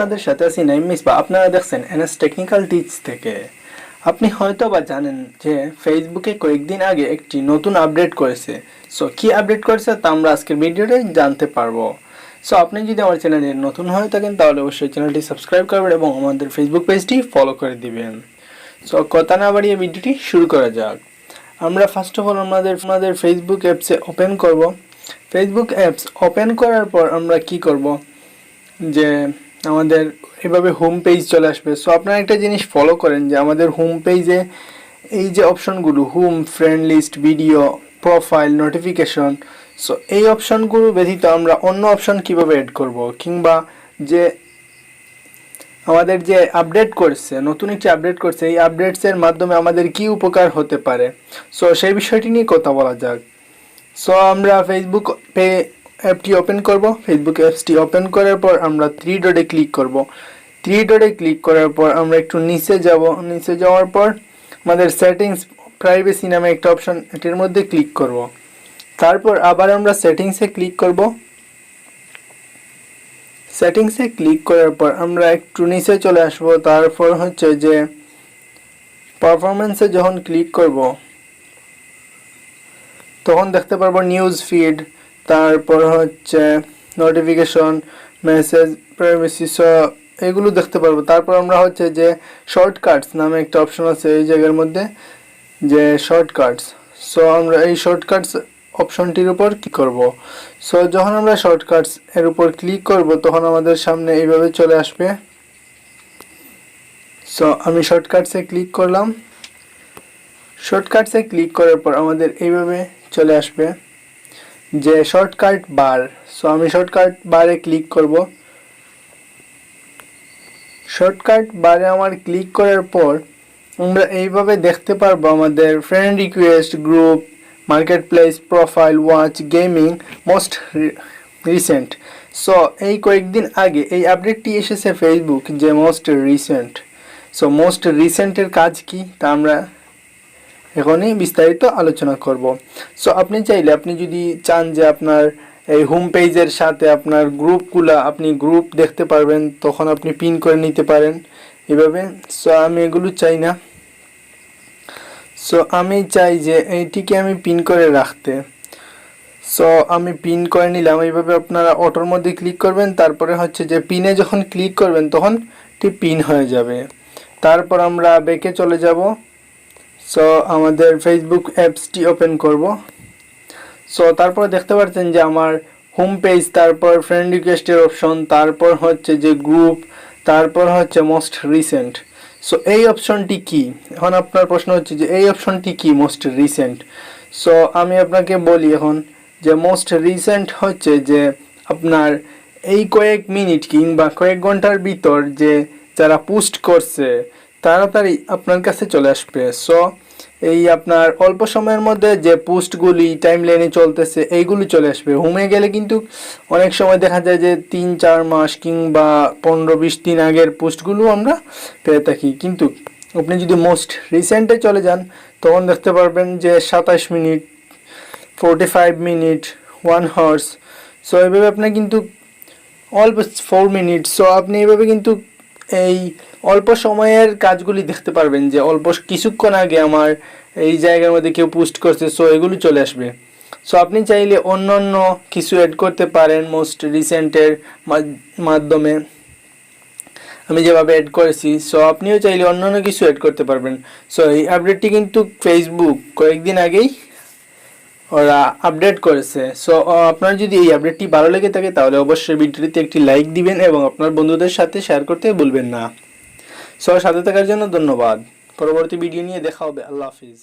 আপনাদের সাথে আছি নাইম মিসবা। আপনারা দেখছেন এনএস টেকনিক্যাল টিপস থেকে। আপনি হয়তো বা জানেন যে ফেসবুকে কয়েকদিন আগে একটি নতুন আপডেট করেছে। সো কি আপডেট করেছে তা আমরা আজকের ভিডিওতে জানতে পারবো। সো আপনি যদি আমার চ্যানেলে নতুন হয়ে থাকেন তাহলে অবশ্যই চ্যানেলটি সাবস্ক্রাইব করবেন এবং আমাদের ফেসবুক পেজটি ফলো করে দিবেন। সো কথা না বাড়িয়ে ভিডিওটি শুরু করা যাক। আমরা ফার্স্ট অফ অল আমাদের ফেসবুক অ্যাপসে ওপেন করব। ফেসবুক অ্যাপস ওপেন করার পর আমরা কি করব, যে আমাদের এভাবে হোম পেজ চলে আসবে। সো আপনারা একটা জিনিস ফলো করেন যে আমাদের হোম পেজে এই যে অপশনগুলো home, friend list, video, profile, notification, so এই অপশনগুলো ব্যতীত আমরা অন্য অপশন কিভাবে অ্যাড করব, কিংবা যে আমাদের যে আপডেট করছে, নতুন একটি আপডেট করছে, এই আপডেটসের মাধ্যমে আমাদের কি উপকার হতে পারে, সো সেই বিষয়টি নিয়ে কথা বলা যাক। সো আমরা ফেসবুক অ্যাপটি ওপেন করব। ফেসবুক অ্যাপসটি ওপেন করার পর আমরা থ্রি ডটে ক্লিক করব। থ্রি ডটে ক্লিক করার পর আমরা একটু নিচে যাব। নিচে যাওয়ার পর আমাদের সেটিংস, প্রাইভেসি নামে একটা অপশন, এটির মধ্যে ক্লিক করব। তারপর আবার আমরা সেটিংসে ক্লিক করব। সেটিংসে ক্লিক করার পর আমরা একটু নিচে চলে আসব। তারপর হচ্ছে যে পারফরমেন্সে যখন ক্লিক করব তখন দেখতে পারবো নিউজ ফিড, তারপর হচ্ছে নোটিফিকেশন, মেসেজ, প্রাইভেসি, সো এগুলো দেখতে পারবো। তারপর আমরা হচ্ছে যে শর্টকাটস নামে একটা অপশন আছে এই জায়গার মধ্যে, যে শর্টকাটস, সো আমরা এই শর্টকাটস অপশনটির উপর ক্লিক করব। সো যখন আমরা শর্টকাটস এর উপর ক্লিক করব তখন আমাদের সামনে এইভাবে চলে আসবে। সো আমি শর্টকাটসে ক্লিক করলাম। শর্টকাটসে ক্লিক করার পর আমাদের এইভাবে চলে আসবে যে শর্টকাট বার। সো আমি শর্টকাট বারে ক্লিক করব। শর্টকাট বারে আমার ক্লিক করার পর আমরা এইভাবে দেখতে পারবো আমাদের friend request, group, market place, profile, watch, gaming, most recent. So এই কয়েকদিন আগে এই আপডেটটি এসেছে ফেসবুক, যে মোস্ট রিসেন্ট। সো মোস্ট রিসেন্টের কাজ কি তা আমরা এখনই বিস্তারিত আলোচনা করব। সো আপনি চাইলে, আপনি যদি চান যে আপনার এই হোম পেজের সাথে আপনার গ্রুপগুলো, আপনি গ্রুপ দেখতে পারবেন, তখন আপনি পিন করে নিতে পারেন এভাবে। সো আমি এগুলো চাই না। সো আমি চাই যে এইটিকে আমি পিন করে রাখতে। সো আমি পিন করে নিলাম। এইভাবে আপনারা অটোর মধ্যে ক্লিক করবেন, তারপরে হচ্ছে যে পিনে যখন ক্লিক করবেন তখন এটি পিন হয়ে যাবে। তারপর আমরা ব্যাকে চলে যাব। সো আমাদের ফেসবুক অ্যাপসটি ওপেন করব। সো তারপর দেখতে পাচ্ছেন যে আমার হোম পেজ, তারপর ফ্রেন্ড রিকোয়েস্টের অপশন, তারপর হচ্ছে যে গ্রুপ, তারপর হচ্ছে মোস্ট রিসেন্ট। সো এই অপশনটি কি? এখন আপনার প্রশ্ন হচ্ছে যে এই অপশনটি কি মোস্ট রিসেন্ট? সো আমি আপনাকে বলি এখন যে মোস্ট রিসেন্ট হচ্ছে যে আপনার এই কয়েক মিনিট কিংবা কয়েক ঘন্টার ভিতর যে যারা পোস্ট করছে তাড়াতাড়ি আপনার কাছে চলে আসবে। সো এই আপনার অল্প সময়ের মধ্যে যে পোস্টগুলি টাইম লাইনে চলতেছে এইগুলি চলে আসবে। হোমে গেলে কিন্তু অনেক সময় দেখা যায় যে 3-4 মাস কিংবা 15-20 দিন আগের পোস্টগুলো আমরা পেয়ে থাকি, কিন্তু আপনি যদি মোস্ট রিসেন্টে চলে যান তখন দেখতে পারবেন যে 27 মিনিট, 45 মিনিট, 1 হাওয়ার্স। সো এইভাবে আপনি কিন্তু অল্প 4 মিনিট, সো আপনি এইভাবে কিন্তু এই অল্প সময়ের কাজগুলি দেখতে পারবেন যে অল্প কিছুক্ষণ আগে আমার এই জায়গার মধ্যে কেউ পোস্ট করছে, সো এগুলো চলে আসবে। সো আপনি চাইলে অন্য অন্য কিছু অ্যাড করতে পারেন মোস্ট রিসেন্টের মাধ্যমে, আমি যেভাবে অ্যাড করেছি। সো আপনিও চাইলে অন্য অন্য কিছু অ্যাড করতে পারবেন। সো এই আপডেটটি কিন্তু ফেসবুক কয়েকদিন আগেই ওরা আপডেট করেছে। সো আপনার যদি এই আপডেটটি ভালো লেগে থাকে তাহলে অবশ্যই ভিডিওটিতে একটি লাইক দিবেন এবং আপনার বন্ধুদের সাথে শেয়ার করতে ভুলবেন না। সো সাথে থাকার জন্য ধন্যবাদ। পরবর্তী ভিডিও নিয়ে দেখা হবে। আল্লাহ হাফিজ।